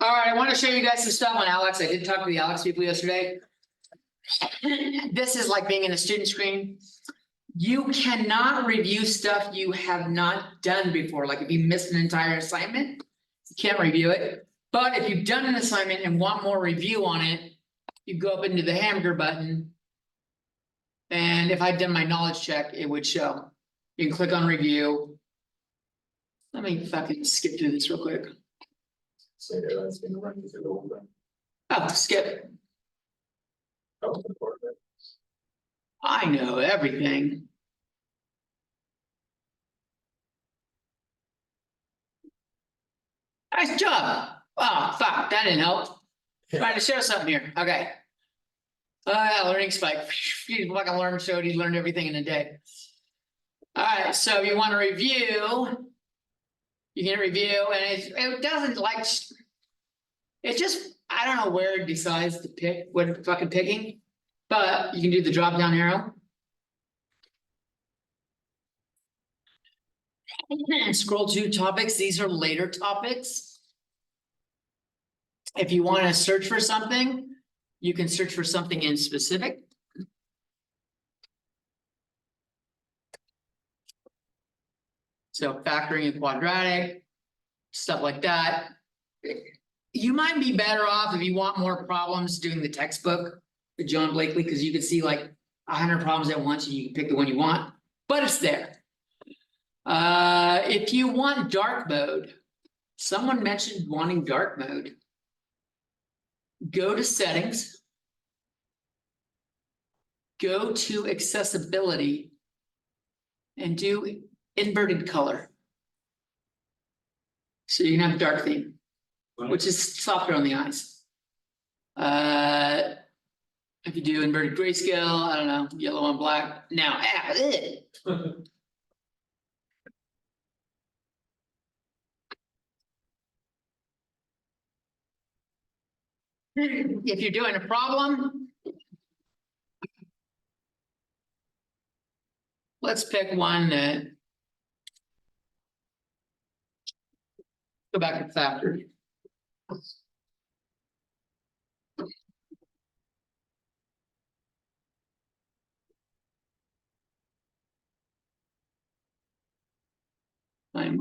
All right, I want to show you guys some stuff on ALEKS. I did talk to the ALEKS people yesterday. This is like being in a student screen. You cannot review stuff you have not done before. Like if you missed an entire assignment, you can't review it. But if you've done an assignment and want more review on it, you go up into the hamburger button. And if I'd done my knowledge check, it would show. You can click on review. Let me fucking skip through this real quick. So yeah, that's gonna run you through the whole thing. Oh, skip. Oh, important. I know everything. Nice job. Oh, fuck, that didn't help. Trying to show something here. Okay. Learning spike. You fucking learned, showed he learned everything in a day. All right, so you want to review. You can review, and it doesn't like. It just, I don't know where it decides to pick what it's fucking picking, but you can do the drop down arrow. And scroll to topics. These are later topics. If you want to search for something, you can search for something in specific. So factoring and quadratic, stuff like that. You might be better off if you want more problems doing the textbook with John Blakely, because you can see like 100 problems at once and you can pick the one you want, but it's there. If you want dark mode, someone mentioned wanting dark mode. Go to settings. Go to accessibility and do inverted color. So you can have dark theme, which is softer on the eyes. If you do inverted grayscale, I don't know, yellow on black. Now, if you're doing a problem, let's pick one that. Go back to factor. I'm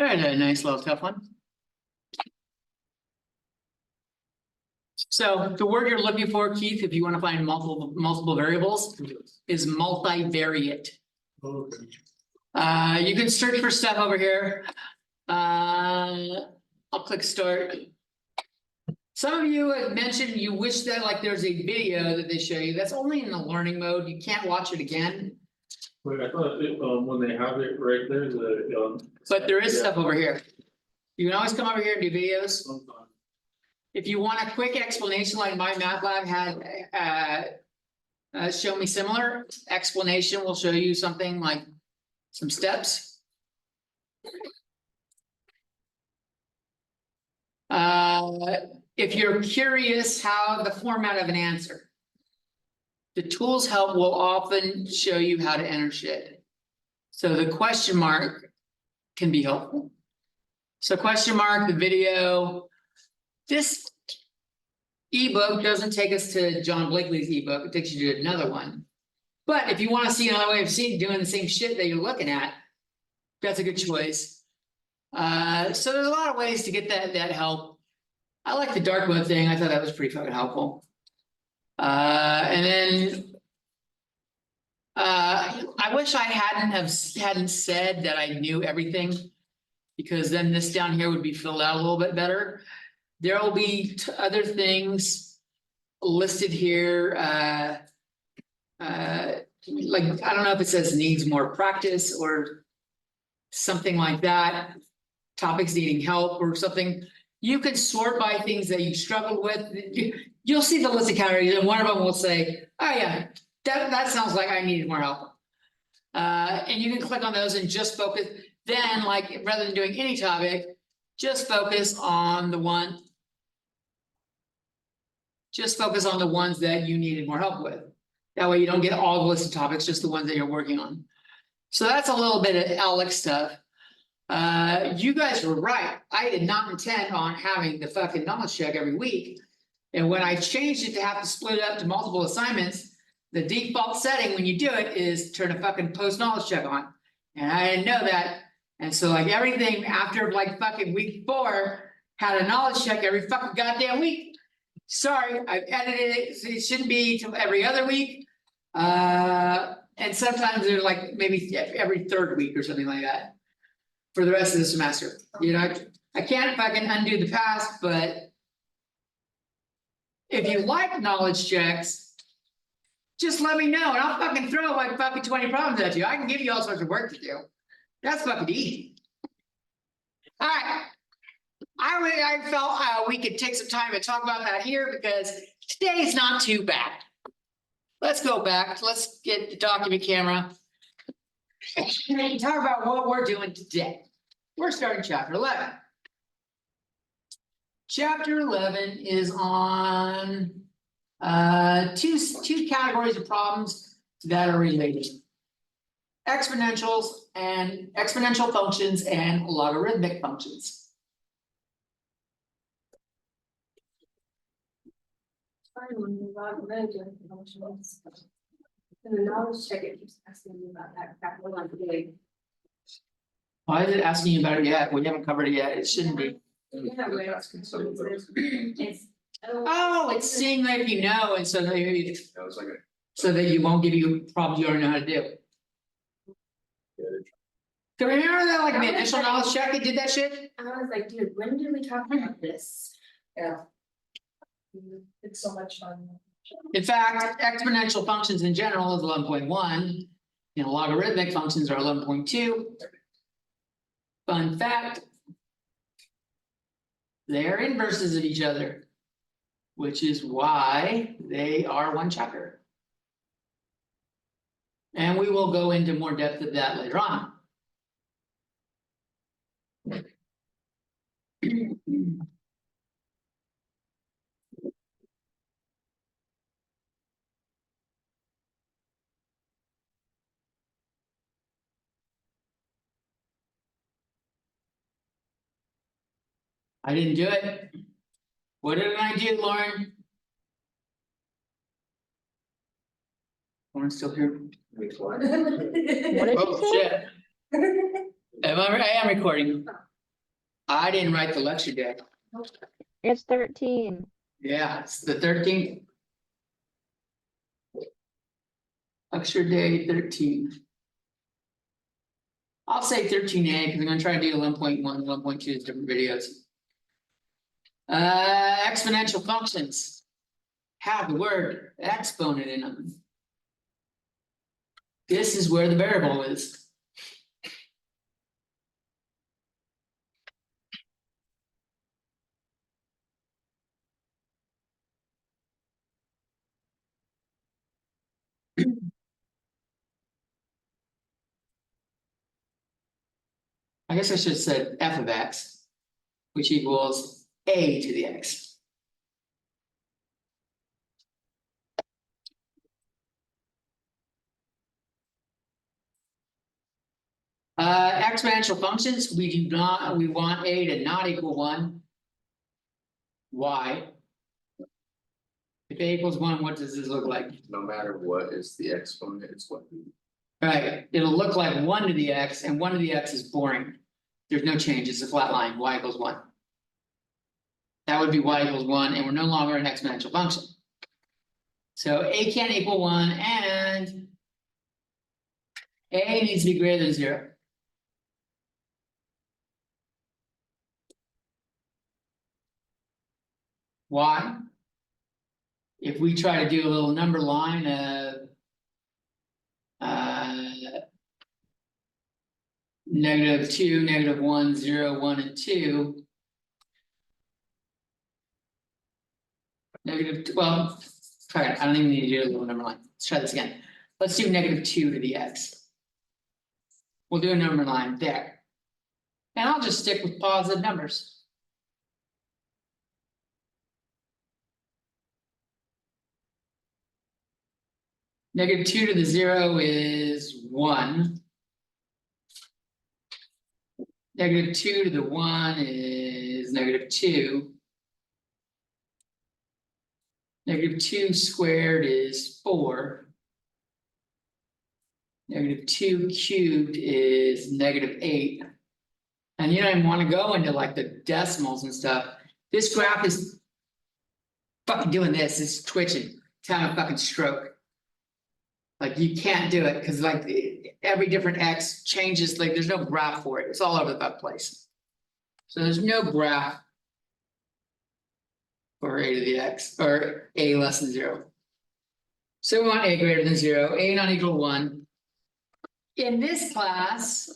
there's a nice little tough one. So the word you're looking for, Keith, if you want to find multiple variables, is multivariate. Okay. You can search for stuff over here. I'll click start. Some of you have mentioned you wish that like there's a video that they show you. That's only in the learning mode. You can't watch it again. Wait, I thought when they have it right there, But there is Yeah. stuff over here. You can always come over here and do videos. Sometimes. If you want a quick explanation, like my MATLAB had show me similar explanation, will show you something like some steps. If you're curious how the format of an answer, the tools help will often show you how to enter shit. So the question mark can be helpful. So question mark, the video. This ebook doesn't take us to John Blakely's ebook. It takes you to another one. But if you want to see another way of doing the same shit that you're looking at, that's a good choice. So there's a lot of ways to get that help. I like the dark mode thing. I thought that was pretty fucking helpful. And then I wish I hadn't said that I knew everything, because then this down here would be filled out a little bit better. There will be other things listed here. Like, I don't know if it says needs more practice or something like that. Topics needing help or something. You can sort by things that you struggled with. You'll see the list of categories, and one of them will say, oh yeah, that sounds like I needed more help. And you can click on those and just focus. Then, like, rather than doing any topic, just focus on the one. Just focus on the ones that you needed more help with. That way you don't get all the list of topics, just the ones that you're working on. So that's a little bit of ALEKS stuff. You guys were right. I did not intend on having the fucking knowledge check every week. And when I changed it to have to split it up to multiple assignments, the default setting when you do it is turn a fucking post knowledge check on. And I didn't know that. And so like everything after like fucking week 4 had a knowledge check every fucking goddamn week. Sorry, I've edited it. So it shouldn't be till every other week. And sometimes they're like maybe every 3rd week or something like that. For the rest of the semester. You know, I can't fucking undo the past, but if you like knowledge checks, just let me know and I'll fucking throw like fucking 20 problems at you. I can give you all sorts of work to do. That's fucking easy. All right. I felt we could take some time to talk about that here because today's not too bad. Let's go back. Let's get the document camera. And talk about what we're doing today. We're starting chapter 11. Chapter 11 is on two categories of problems that are related. Exponentials and exponential functions and logarithmic functions. And the knowledge check, it keeps asking me about that crap. We're like, really. Why is it asking you about it yet? We haven't covered it yet. It shouldn't be. Yeah, wait. It's. Oh, it's seeing that you know, and so that maybe That was like a. so that you won't give you problems you already know how to do. Do you remember that like the initial knowledge check? It did that shit? I was like, dude, when did we talk about this? Yeah. It's so much fun. In fact, exponential functions in general is 11.1. You know, logarithmic functions are 11.2. Fun fact. They're inverses of each other, which is why they are one chapter. And we will go into more depth of that later on. I didn't do it. What did I do, Lauren? Lauren's still here. What did you Oh, shit. I am recording. I didn't write the lecture deck. It's 13. Yeah, it's the 13th. Lecture day 13. I'll say 13A because I'm gonna try to do 11.1, 11.2 is different videos. Exponential functions have the word exponent in them. This is where the variable is. I guess I should have said f of x, which equals a to the x. Exponential functions, we want a to not equal 1. Why? If a equals 1, what does this look like? No matter what is the exponent, it's what. Right, it'll look like 1 to the x, and 1 to the x is boring. There's no change, it's a flat line, y equals 1. That would be y equals 1, and we're no longer an exponential function. So a can't equal 1, and a needs to be greater than 0. Why? If we try to do a little number line of -2, -1, 0, 1, and 2. Well, try it. I don't even need to do a little number line. Let's try this again. Let's do -2 to the x. We'll do a number line there. And I'll just stick with positive numbers. -2 to the 0 is 1. -2 to the 1 is -2. -2 squared is 4. -2 cubed is -8. And you don't even want to go into like the decimals and stuff. This graph is fucking doing this, it's twitching, it's having a fucking stroke. Like you can't do it because like every different X changes, like there's no graph for it, it's all over the fuck place. So there's no graph for a to the X or a less than 0. So we want a greater than 0, a not equal to 1. In this class,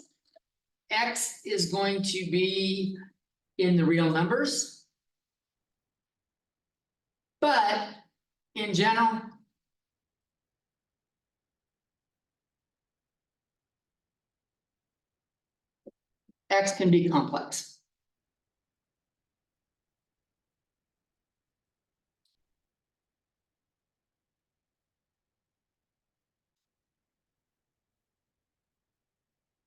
X is going to be in the real numbers. But in general, X can be complex.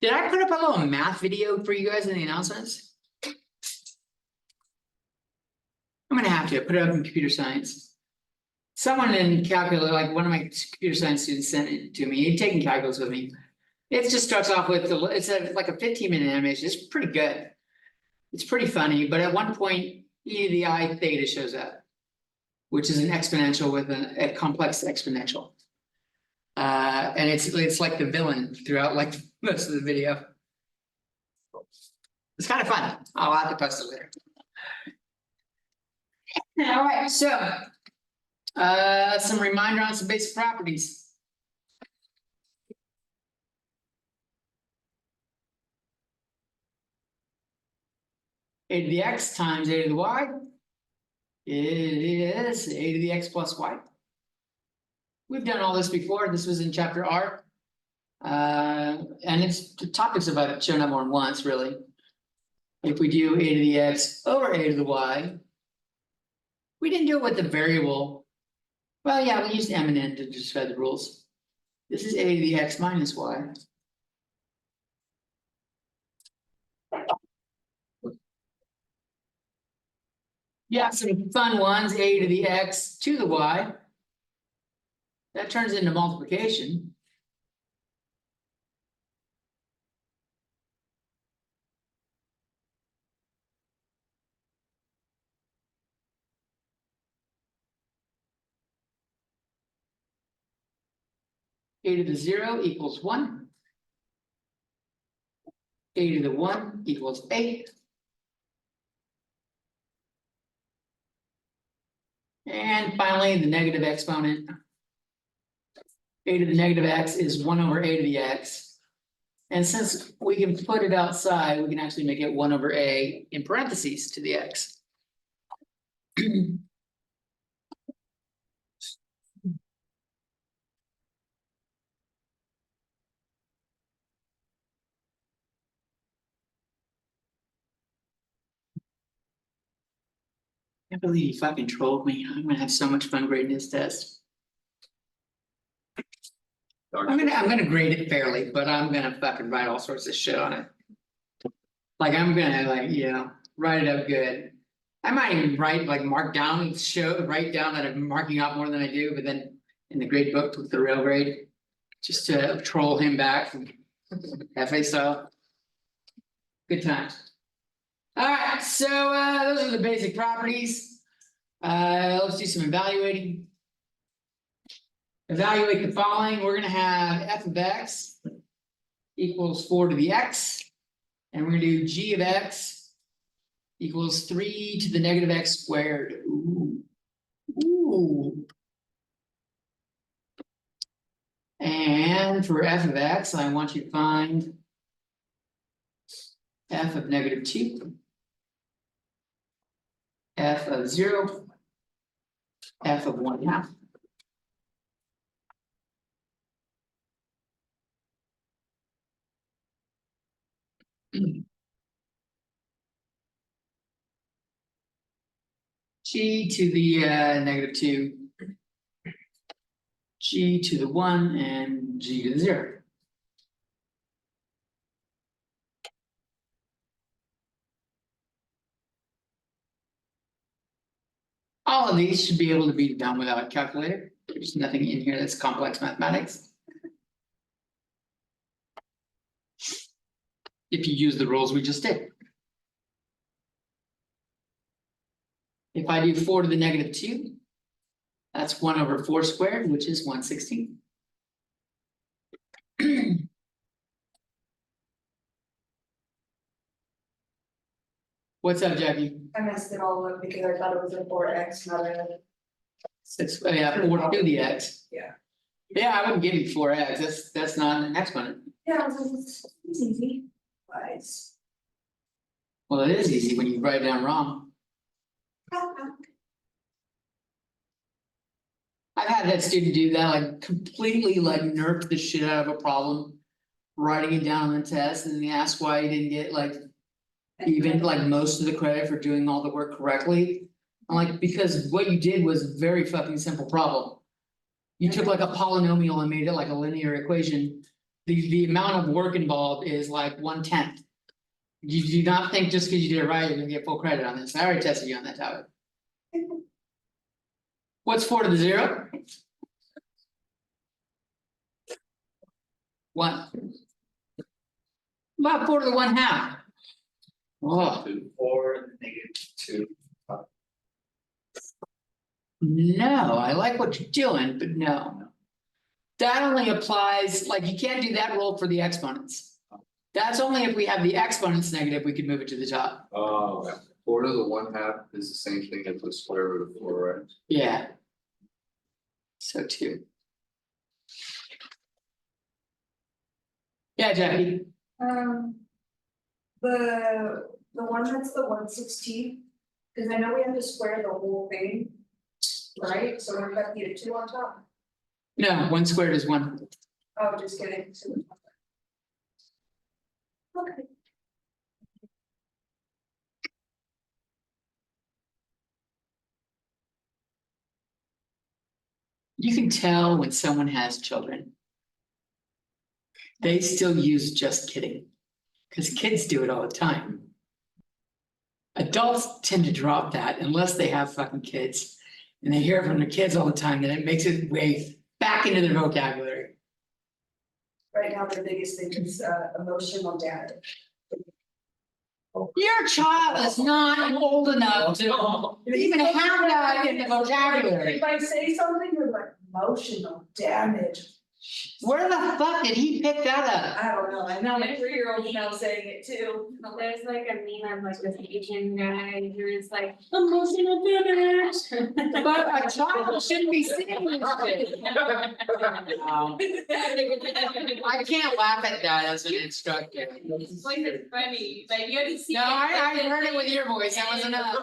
Did I put up a little math video for you guys in the announcements? I'm gonna have to put it up in computer science. Someone in calculus, like one of my computer science students sent it to me. He'd taken calculus with me. It just starts off with it's like a 15-minute animation. It's pretty good. It's pretty funny, but at one point, e to the I theta shows up, which is an exponential with a complex exponential. And it's like the villain throughout like most of the video. It's kind of fun. I'll have to post it later. All right, so some reminder on some basic properties. A to the x times a to the y is a to the x plus y. We've done all this before. This was in chapter R. And it's the topics of it shown up more than once, really. If we do a to the x over a to the y, we didn't do it with the variable. Well, yeah, we used m and n to describe the rules. This is a to the x minus y. Yeah, some fun ones, a to the x to the y. That turns into multiplication. A to the 0 equals 1. A to the 1 equals 8. And finally, the negative exponent. A to the negative x is 1 over a to the x. And since we can put it outside, we can actually make it 1 over a in parentheses to the x. I can't believe he fucking trolled me. I'm gonna have so much fun grading this test. I'm gonna grade it fairly, but I'm gonna fucking write all sorts of shit on it. Like I'm gonna write it up good. I might even write like write down that I'm marking out more than I do, but then in the grade book with the real grade, just to troll him back from FA style. Good times. All right, so those are the basic properties. Let's do some evaluating. Evaluate the following. We're gonna have f of x equals 4 to the x, and we're gonna do g of x equals 3 to the negative x squared. Ooh. Ooh. And for f of x, I want you to find f of -2, f of 0, f of 1/2. G to the -2. G to the 1 and G to the 0. All of these should be able to be done without a calculator. There's nothing in here that's complex mathematics. If you use the rules we just did. If I do 4 to the negative 2, that's 1 over 4 squared, which is 1/16. What's up, Jackie? I messed it all up because I thought it was a 4x, not a. 6, oh yeah, 4 to the x. Yeah. Yeah, I wouldn't give you 4x, that's not an exponent. Yeah, it's easy, but it's. Well, it is easy when you write it down wrong. I've had that student do that, like completely like nerf the shit out of a problem. Writing it down on the test and they ask why he didn't get like. Even like most of the credit for doing all the work correctly. I'm like, because what you did was a very fucking simple problem. You took like a polynomial and made it like a linear equation. The amount of work involved is like 1/10. You do not think just because you did it right, you're gonna get full credit on this. I already tested you on that topic. What's 4 to the 0? 1. About 4 to the 1/2. Oh, 4, -2. no, I like what you're doing, but no. That only applies, like, you can't do that rule for the exponents. That's only if we have the exponents negative, we could move it to the top. Oh, 4 to the 1/2 is the same thing as the square root of 4, right? Yeah. So 2. Yeah, Jackie, The one that's the 1/16, because I know we have to square the whole thing. Right, so we're gonna get a 2 on top. no, 1 squared is 1. Oh, just kidding. Okay. You can tell when someone has children. They still use just kidding, because kids do it all the time. Adults tend to drop that unless they have fucking kids. And they hear it from their kids all the time, then it makes it way back into their vocabulary. Right now, the biggest thing is emotional damage. Your child is not old enough to even have that in the vocabulary. If I say something, you're like emotional damage. Where the fuck did he pick that up? I don't know, I know my 3-year-old now saying it too. There's like a meme of like this Asian guy who's like emotional damage. But a child shouldn't be saying this shit. I can't laugh at that as an instructor. His voice is funny, like you had to see. No, I heard it with your voice, that was enough.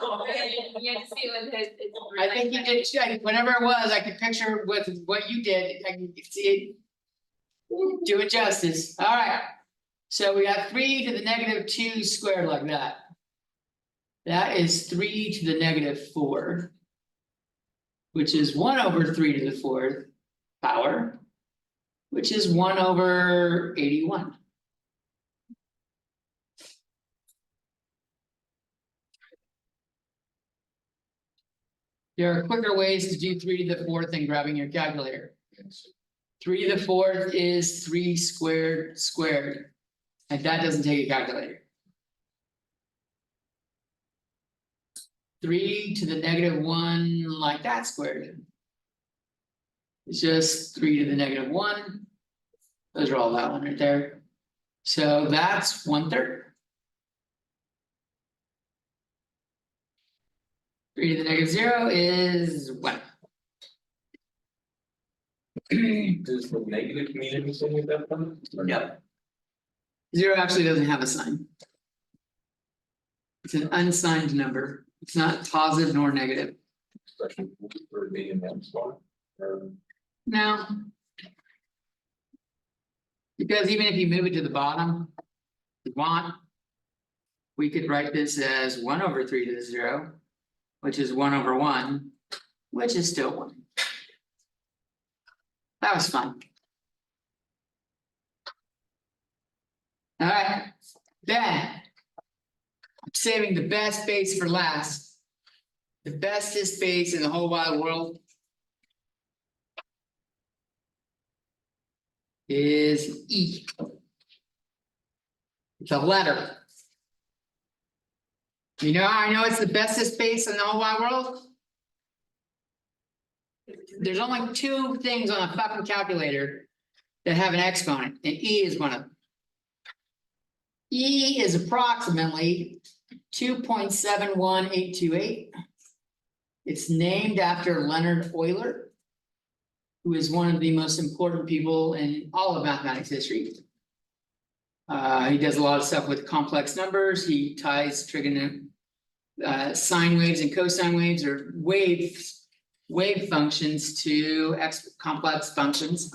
You had to see it with his. It's I think you did, whenever it was, I could picture with what you did, I can see it. Do it justice, alright. So we got 3 to the negative 2 squared like that. That is 3 to the negative 4. Which is 1 over 3 to the 4th power. Which is 1 over 81. There are quicker ways to do 3 to the 4th than grabbing your calculator. 3 to the 4th is 3 squared squared. And that doesn't take a calculator. 3 to the negative 1 like that squared. It's just 3 to the negative 1. Those are all that one right there. So that's 1/3. 3 to the negative 0 is 1. Does the negative mean anything at that point? No. 0 actually doesn't have a sign. It's an unsigned number. It's not positive nor negative. Especially for it being in that spot. No. Because even if you move it to the bottom, if you want. We could write this as 1 over 3 to the 0, which is 1 over 1, which is still 1. That was fun. All right, then. I'm saving the best base for last. The bestest base in the whole wide world. Is E. It's a letter. You know how I know it's the bestest base in the whole wide world? There's only two things on a fucking calculator that have an exponent, and E is one of them. E is approximately 2.71828. It's named after Leonard Euler, who is one of the most important people in all of mathematics history. He does a lot of stuff with complex numbers. He ties sine waves and cosine waves, or wave functions to complex functions.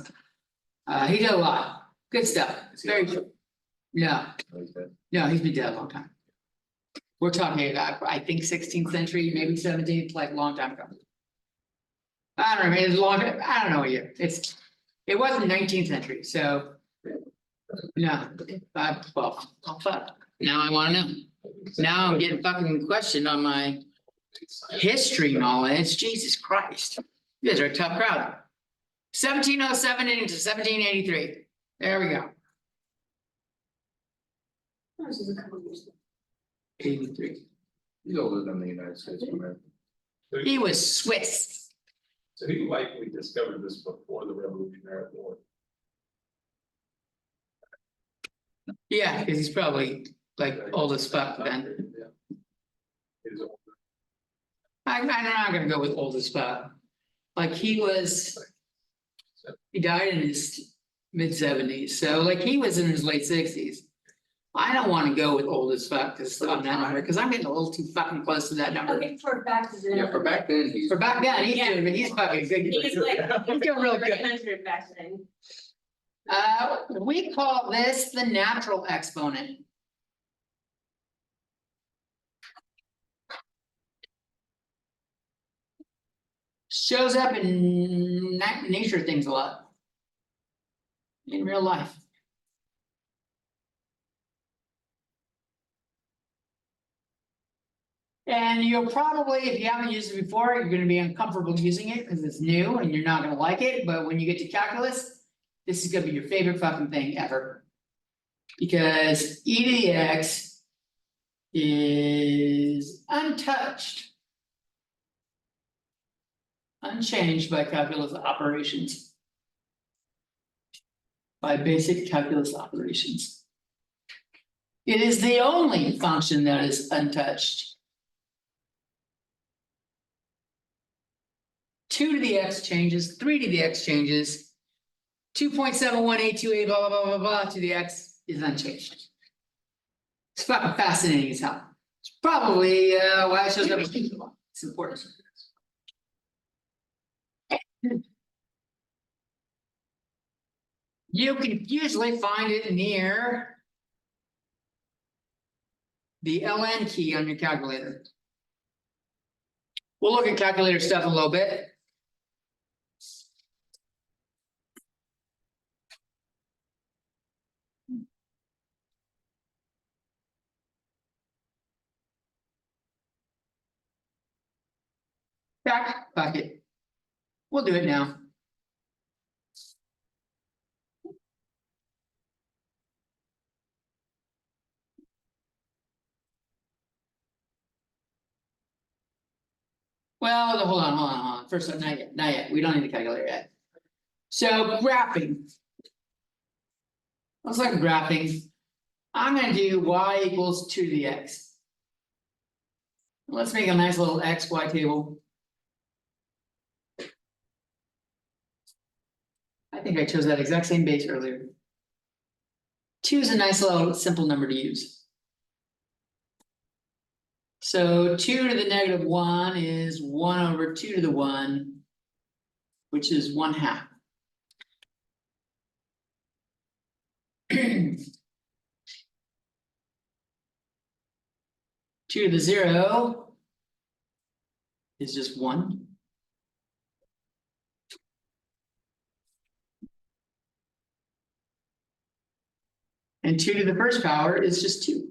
He did a lot. Good stuff. It's very true. No, no, he's been dead a long time. We're talking about, I think, 16th century, maybe 17th, like a long time ago. I don't know, it's long, I don't know what year. It wasn't 19th century, so. No, well, fuck. Now I wanna know. Now I'm getting fucking questioned on my history knowledge. Jesus Christ. You guys are a tough crowd. 1707 into 1783. There we go. This is a couple of years ago. 83. He's older than the United States of America. He was Swiss. So he likely discovered this before the Revolutionary War. Yeah, because he's probably like old as fuck then. His older. I'm not gonna go with old as fuck. Like he died in his mid-70s, so like he was in his late 60s. I don't want to go with old as fuck because on that number, because I'm getting a little too fucking close to that number. Okay, for back then. Yeah, for back then, he's. For back then, he's doing, but he's fucking good. He's like. He's doing real good. 100 back then. We call this the natural exponent. Shows up in nature things a lot. In real life. And you'll probably, if you haven't used it before, you're gonna be uncomfortable using it because it's new and you're not gonna like it, but when you get to calculus, this is gonna be your favorite fucking thing ever. Because e to the x is untouched. Unchanged by calculus operations. By basic calculus operations. It is the only function that is untouched. 2 to the x changes, 3 to the x changes, 2.71828 blah blah blah blah blah to the x is unchanged. It's fucking fascinating as hell. It's probably why it shows up as it's important. You can usually find it near the ln key on your calculator. We'll look at calculator stuff a little bit. Back bucket. We'll do it now. Well, hold on. First, not yet. We don't need the calculator yet. So graphing. Let's look at graphing. I'm gonna do y equals 2 to the x. Let's make a nice little XY table. I think I chose that exact same base earlier. 2 is a nice little simple number to use. So 2 to the negative 1 is 1 over 2 to the 1, which is 1/2. 2 to the 0 is just 1. And 2 to the first power is just 2.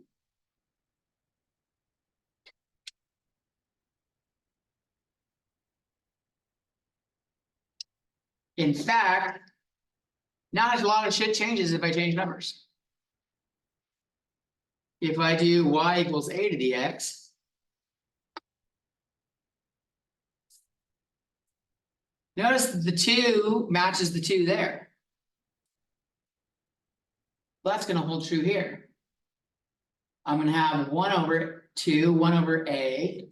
In fact, not a lot of shit changes if I change numbers. If I do y equals a to the x. Notice the 2 matches the 2 there. That's gonna hold true here. I'm gonna have 1 over 2, 1 over a,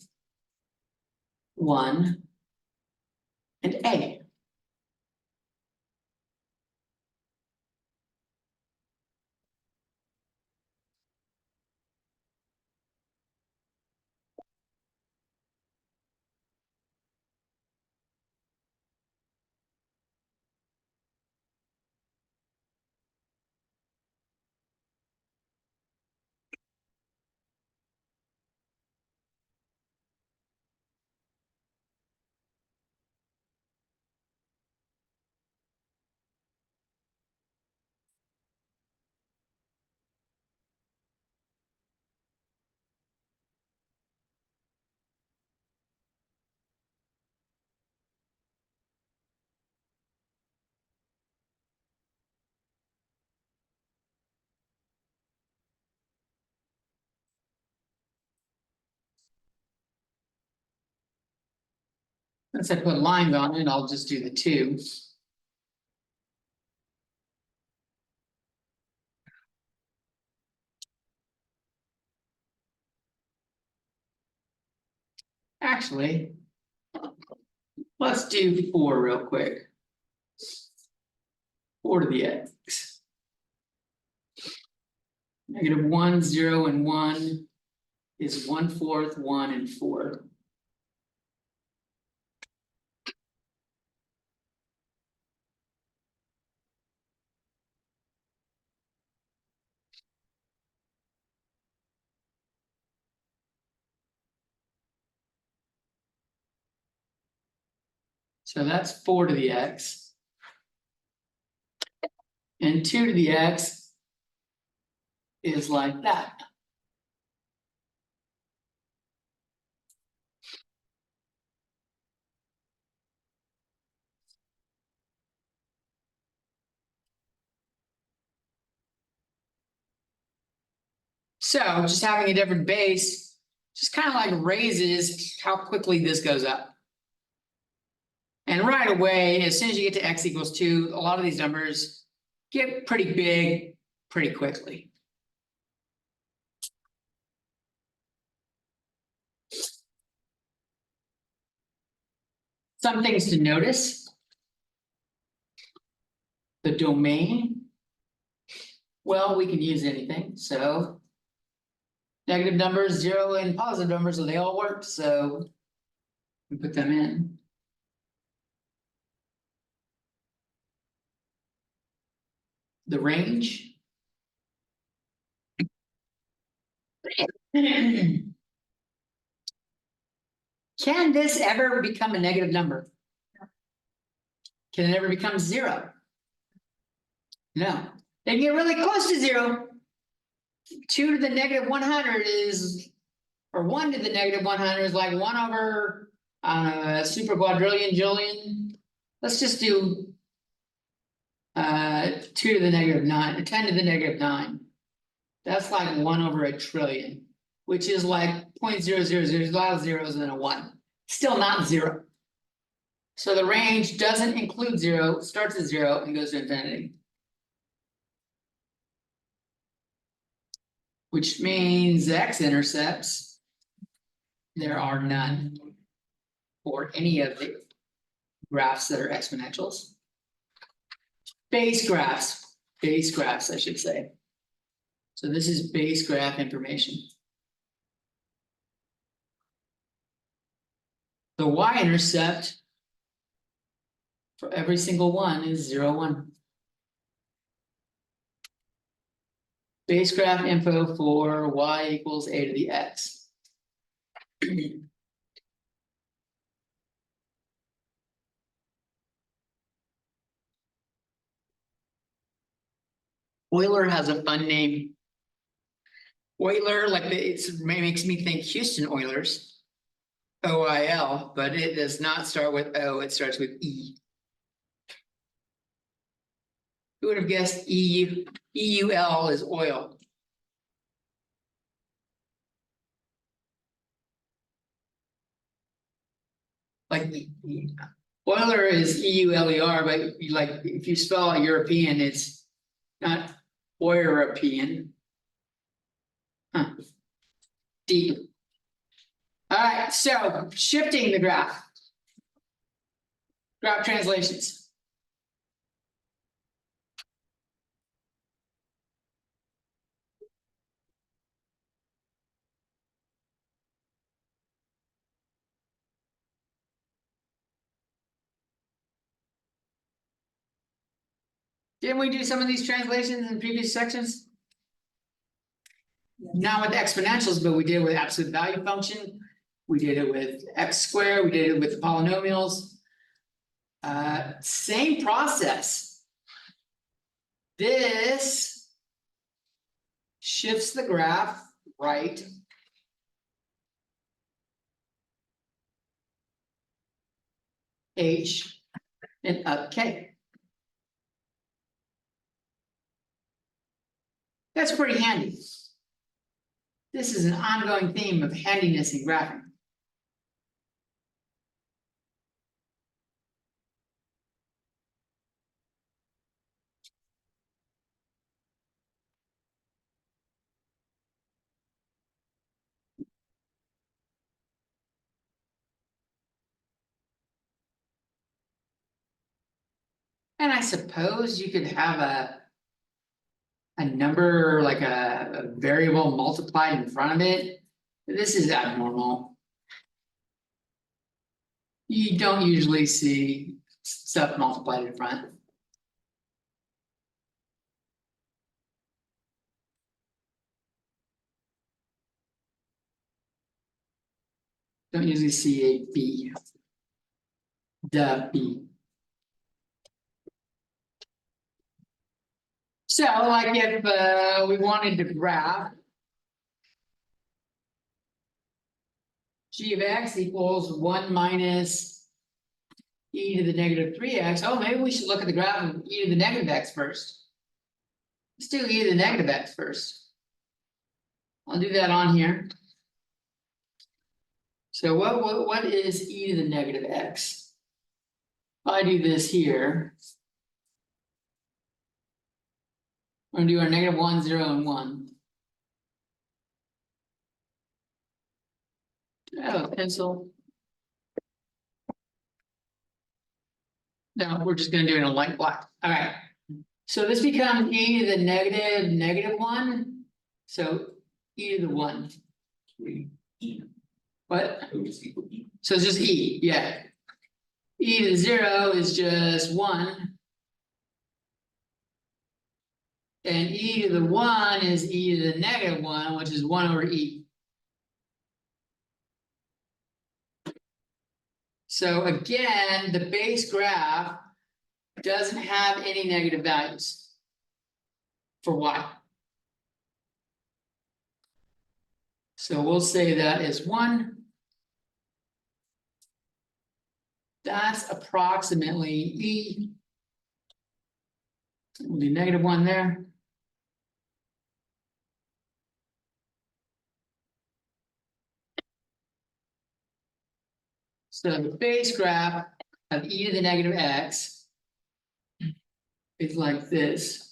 1, and a. Since I put lines on it, I'll just do the 2. Actually, let's do 4 real quick. 4 to the x. -1, 0, and 1 is 1/4, 1, and 4. So that's 4 to the x. And 2 to the x is like that. So just having a different base just kind of like raises how quickly this goes up. And right away, as soon as you get to x equals 2, a lot of these numbers get pretty big pretty quickly. Some things to notice. The domain. Well, we can use anything, so. Negative numbers, 0, and positive numbers, so they all work, so. We put them in. The range. Can this ever become a negative number? Can it ever become 0? No, they get really close to 0. 2 to the negative 100 is, or 1 to the negative 100 is like 1 over, super quadrillion, jillion. Let's just do 2 to the negative 9, 10 to the negative 9. That's like 1 over a trillion, which is like 0.000, a lot of zeros and then a 1. Still not 0. So the range doesn't include 0, starts at 0 and goes to infinity. Which means x-intercepts, there are none for any of the graphs that are exponentials. Base graphs, I should say. So this is base graph information. The y-intercept for every single one is 0, 1. Base graph info for y equals a to the x. Euler has a fun name. Euler, like it makes me think Houston Oilers. OIL, but it does not start with O, it starts with E. Who would have guessed EUL is oil? Like Euler is EULER, but like if you spell it European, it's not European. Huh. D. All right, so shifting the graph. Graph translations. Didn't we do some of these translations in previous sections? Not with exponentials, but we did it with absolute value function. We did it with x squared, we did it with polynomials. Same process. This shifts the graph right. H and up K. That's pretty handy. This is an ongoing theme of handiness in graphing. And I suppose you could have a number like a variable multiplied in front of it. This is abnormal. You don't usually see stuff multiplied in front. Don't usually see a B. The B. So like if we wanted to graph g of x equals 1 minus e to the negative 3x. Oh, maybe we should look at the graph of e to the negative x first. Let's do e to the negative x first. I'll do that on here. So what is e to the negative x? If I do this here, we're gonna do our negative 1, 0, and 1. Oh, pencil. No, we're just gonna do it in a light black. All right. So this becomes e to the negative 1. So e to the 1. What? So it's just e, yeah. E to the 0 is just 1. And e to the 1 is e to the negative 1, which is 1 over e. So again, the base graph doesn't have any negative values for y. So we'll say that is 1. That's approximately e. We'll do negative 1 there. So the base graph of e to the negative x is like this.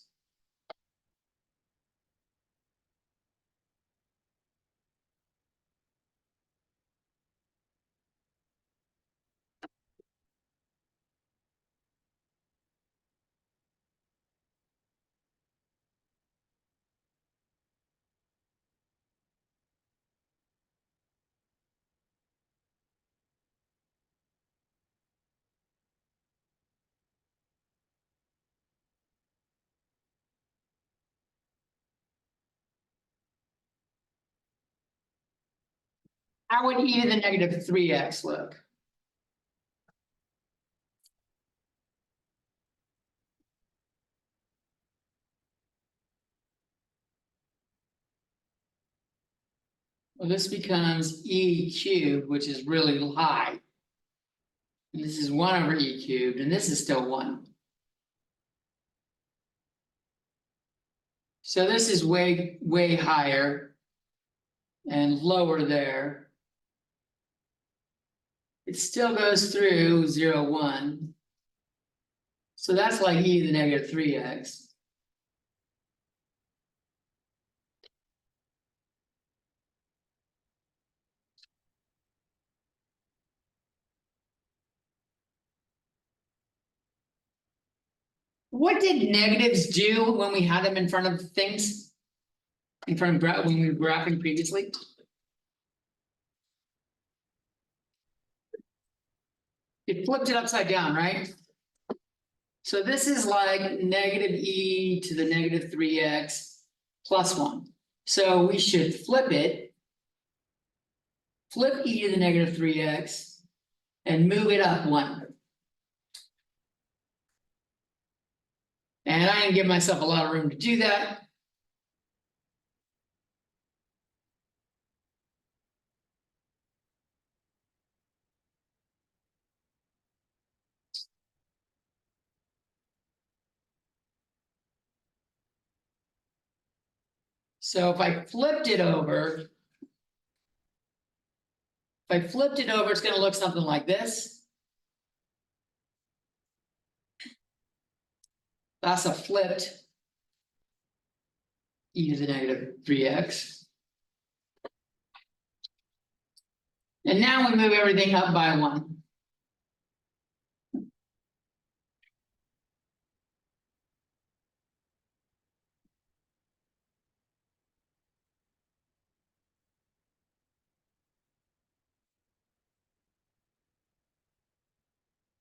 How would e to the negative 3x look? Well, this becomes E cubed, which is really high. And this is 1/E cubed, and this is still 1. So this is way, way higher. And lower there. It still goes through 0, 1. So that's like e to the negative 3x. What did negatives do when we had them in front of things? In front of when we were graphing previously? It flipped it upside down, right? So this is like negative e to the negative 3x plus 1. So we should flip it. Flip e to the negative 3x and move it up 1. And I didn't give myself a lot of room to do that. So if I flipped it over. If I flipped it over, it's gonna look something like this. That's a flipped e to the negative 3x. And now we move everything up by 1.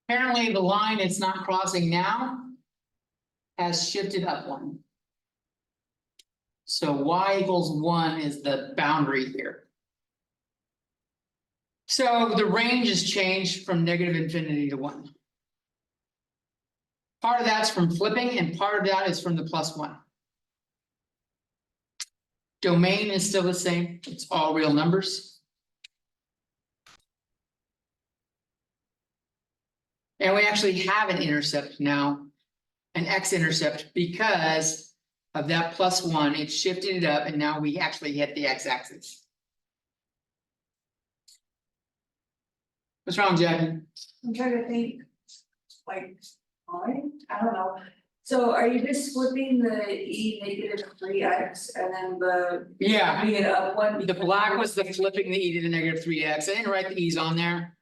Apparently, the line it's not crossing now has shifted up 1. So y equals 1 is the boundary here. So the range has changed from negative infinity to 1. Part of that's from flipping, and part of that is from the plus 1. Domain is still the same, it's all real numbers. And we actually have an intercept now, an x-intercept, because of that plus 1, it shifted it up, and now we actually hit the x-axis. What's wrong, Jackie? I'm trying to think, like, I don't know. So are you just flipping the e negative 3x and then the Yeah, moving it up 1? the black was the flipping the e to the negative 3x. I didn't write the e's on there.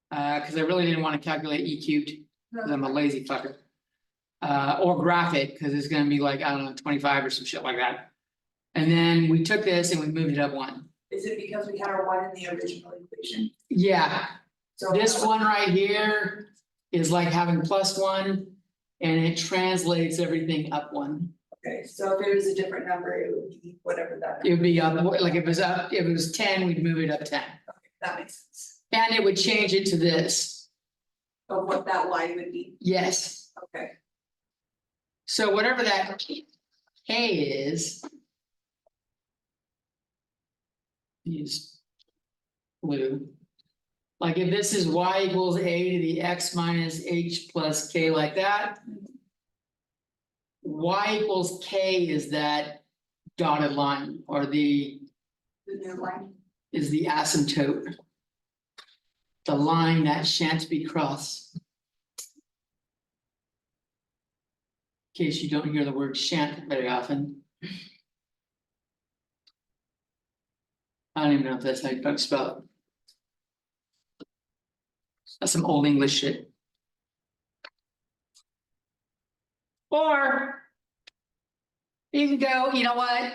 Because I really didn't want to calculate e cubed, because I'm a lazy fucker. Or graph it, because it's gonna be like, I don't know, 25 or some shit like that. And then we took this and we moved it up 1. Is it because we had our 1 in the original equation? Yeah, So this one right here is like having plus 1, and it translates everything up 1. Okay, so if it was a different number, it would be whatever that It number. would be up, like if it was up, if it was 10, we'd move it up 10. That makes sense. And it would change it to this. Of what that y would be, Yes. okay. So whatever that K is. Use blue. Like if this is y equals a to the x minus h plus k like that. Y equals k is that dotted line, or The new line, is the asymptote. The line that shan't be crossed. In case you don't hear the word shan't very often. I don't even know if that's how you spell it. That's some old English shit. Or you can go, you know what?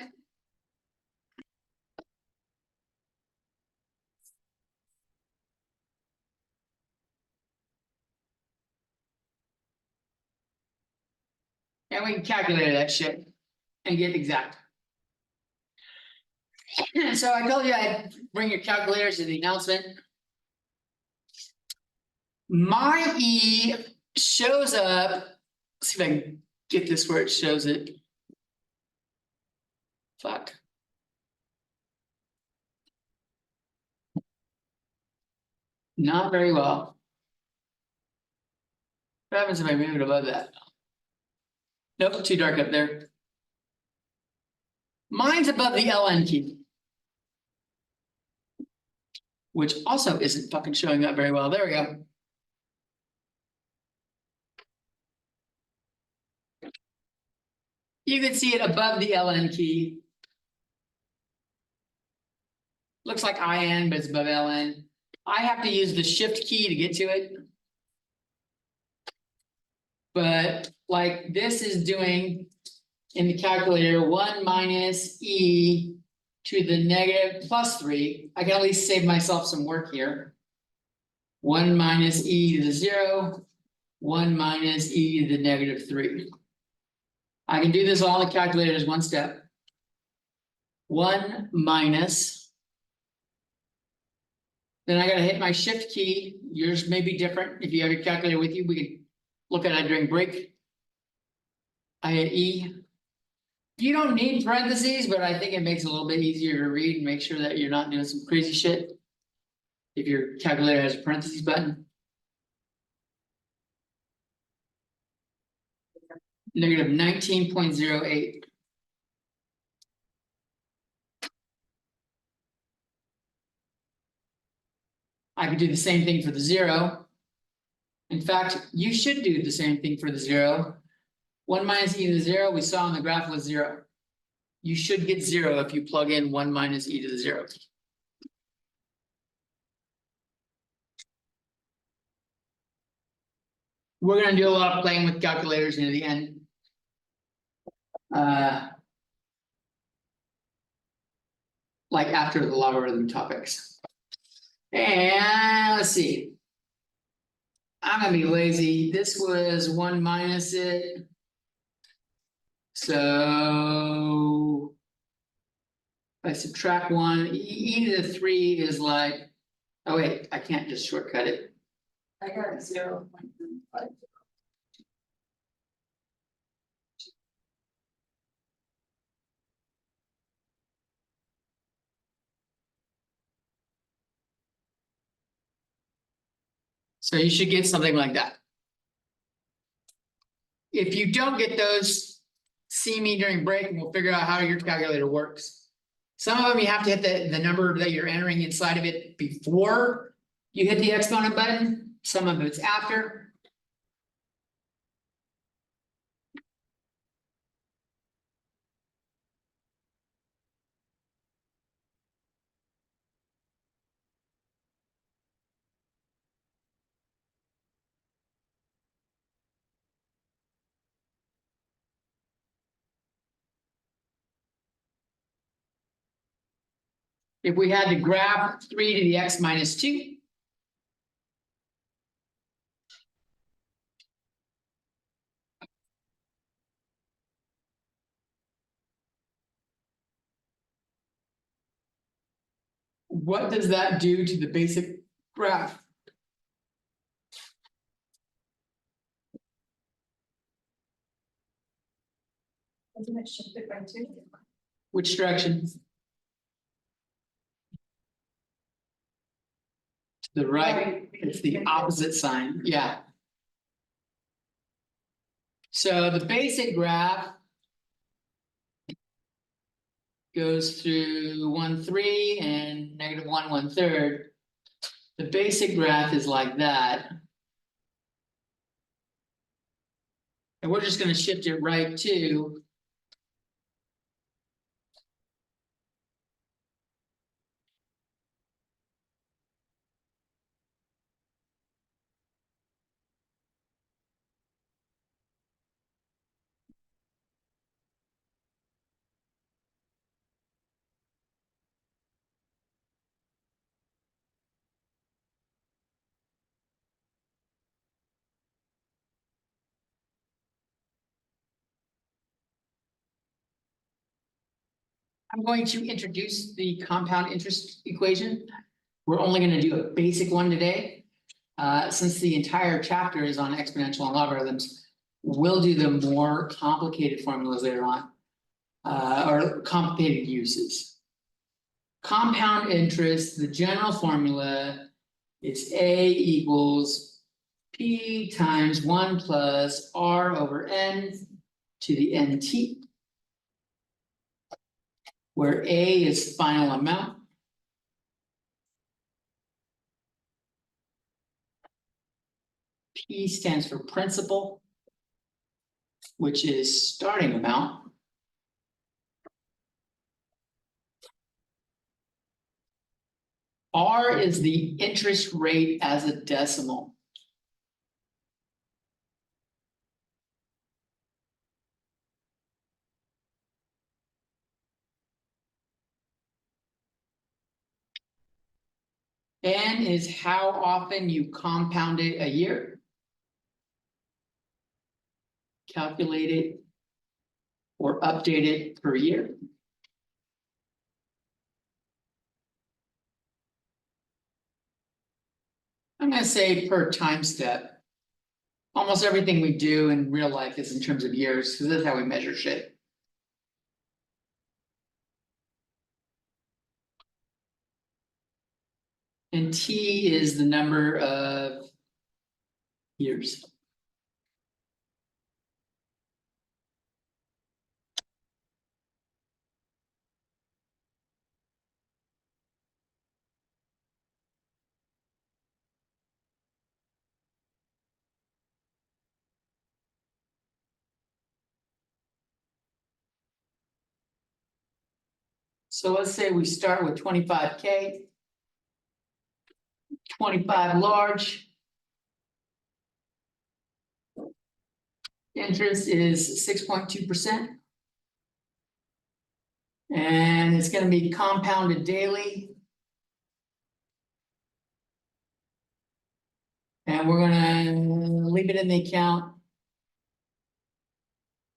And we can calculate that shit and get exact. So I told you I'd bring your calculators to the announcement. My E shows up. Let's see if I can get this where it shows it. Fuck. Not very well. What happens if I move it above that? Nope, too dark up there. Mine's above the LN key. Which also isn't fucking showing up very well. There we go. You can see it above the LN key. Looks like IN, but it's above LN. I have to use the shift key to get to it. But like this is doing in the calculator 1 minus E to the negative +3. I can at least save myself some work here. 1 minus E to the 0, 1 minus E to the -3. I can do this all in the calculator as one step. 1 minus. Then I gotta hit my shift key. Yours may be different. If you have your calculator with you, we can look at it during break. I hit E. You don't need parentheses, but I think it makes it a little bit easier to read and make sure that you're not doing some crazy shit. If your calculator has a parentheses button. Negative 19.08. I could do the same thing for the 0. In fact, you should do the same thing for the 0. 1 minus E to the 0, we saw on the graph was 0. You should get 0 if you plug in 1 minus E to the 0. We're gonna do a lot of playing with calculators near the end. Like after the logarithm topics. And let's see. I'm gonna be lazy. This was 1 minus it. So if I subtract 1, E to the 3 is like, oh wait, I can't just shortcut it. I got 0.5. So you should get something like that. If you don't get those, see me during break and we'll figure out how your calculator works. Some of them you have to hit the number that you're entering inside of it before you hit the exponent button. Some of it's after. If we had to graph 3 to the x minus 2. What does that do to the basic graph? Isn't it shifted by 2? Which direction? To the right, it's the opposite sign, yeah. So the basic graph goes through 1, 3 and -1, 1/3. The basic graph is like that. And we're just gonna shift it right to. I'm going to introduce the compound interest equation. We're only gonna do a basic one today. Since the entire chapter is on exponential and logarithms, we'll do the more complicated formulas later on. Or complicated uses. Compound interest, the general formula It's A equals P times 1 plus R over N to the NT. Where A is final amount. P stands for principal, which is starting amount. R is the interest rate as a decimal. N is how often you compound it a year. Calculate it or update it per year. I'm gonna say per time step. Almost everything we do in real life is in terms of years, because that's how we measure shit. And T is the number of years. So let's say we start with 25K. 25 large. Interest is 6.2%. And it's gonna be compounded daily. And we're gonna leave it in the account.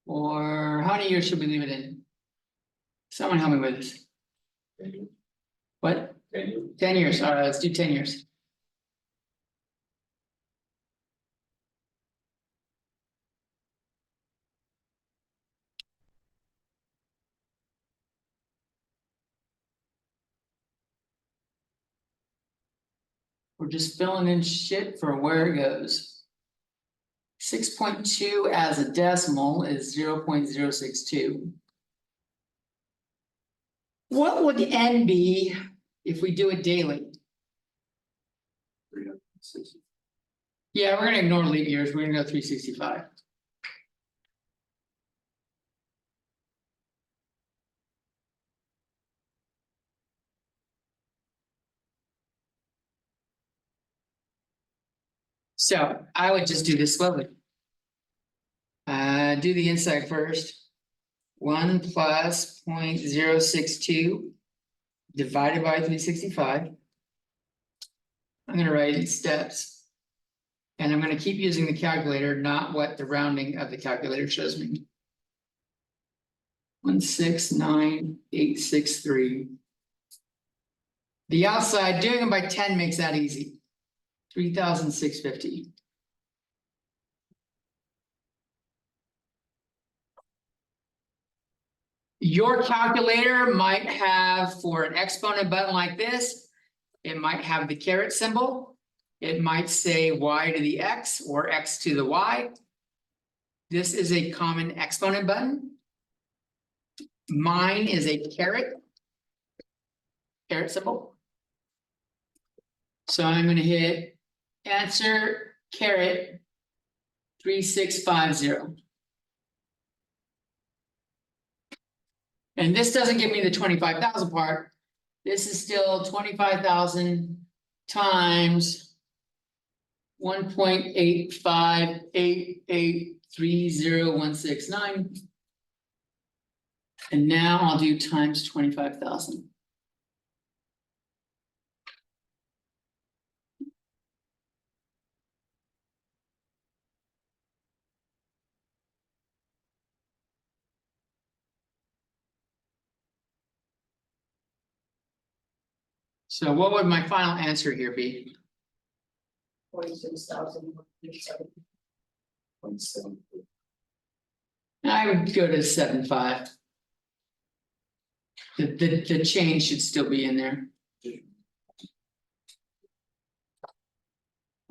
Or how many years should we leave it in? Someone help me with this. What? 10 years. 10 years, all right, let's do 10 years. We're just filling in shit for where it goes. 6.2 as a decimal is 0.062. What would N be if we do it daily? 360. Yeah, we're gonna ignore leap years, we're gonna go 365. So I would just do this slowly. Do the inside first. 1 plus 0.062 divided by 365. I'm gonna write in steps. And I'm gonna keep using the calculator, not what the rounding of the calculator shows me. 169,863. The outside, doing it by 10 makes that easy. 3,650. Your calculator might have, for an exponent button like this, it might have the caret symbol. It might say y to the x or x to the y. This is a common exponent button. Mine is a caret symbol. So I'm gonna hit answer caret 3650. And this doesn't give me the 25,000 part. This is still 25,000 times 1.858830169. And now I'll do times 25,000. So what would my final answer here be? 46,000. 0.7. I would go to 7.5. The change should still be in there.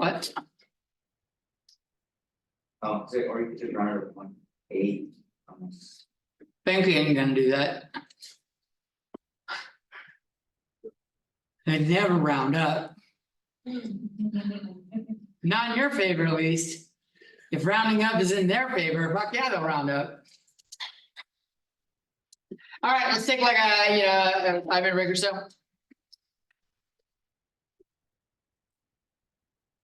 What? Say, or you could just round it up 1.8. Bank ain't gonna do that. They never round up, not in your favor at least. If rounding up is in their favor, fuck yeah, they'll round up. All right, let's take like a 5-minute break or so.